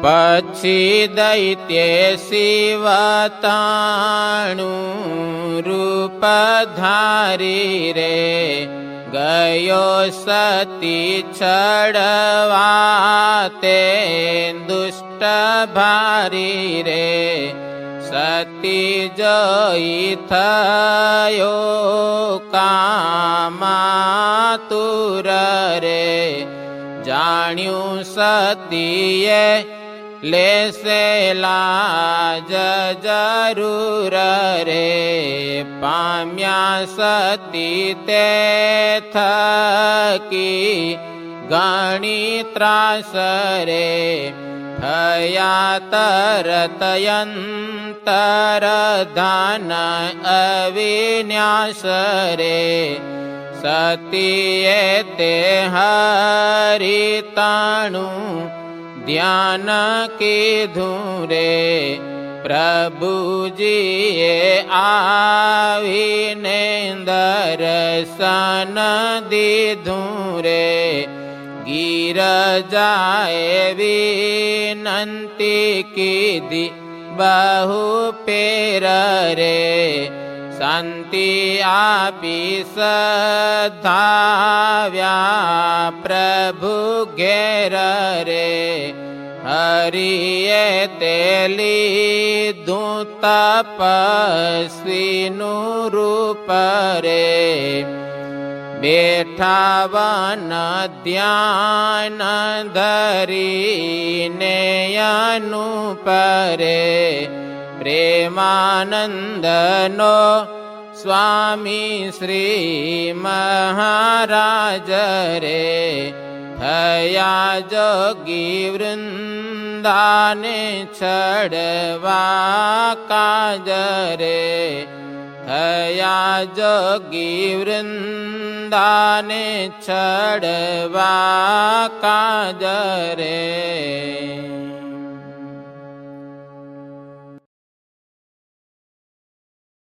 પછી દૈત્યે શિવતાણું રૂપ ધારી રે ગયો સતી છડવા તે દુષ્ટ ભારી રે સતી જોઈ થયો કામાતુર રે જાણ્યું સતીએ લેશે લાજ જરૂર રે પામ્યા સતી તે થકી ઘણી ત્રાસ રે થયા તરત અંતર ધાન અવિન્યાસ રે સતીએ તે હરિતાણું ધ્યાન કીધું રે પ્રભુજીએ આવીને દર્શન દીધું રે ગિરજાએ વિનંતી કીધી બહુ પેર રે શાંતિ આપી સધાવ્યા પ્રભુ ઘેર રે હરિએ તે લીધું તપસ્વીનું રૂપ રે બેઠા વન ધ્યાન ધરીને અનુપરે પ્રેમાનંદનો સ્વામી શ્રી મહારાજ રે થયા જોગી વૃંદાને છડવા કાજ રે થયા જોગી વૃંદાને છડવા કાજ રે।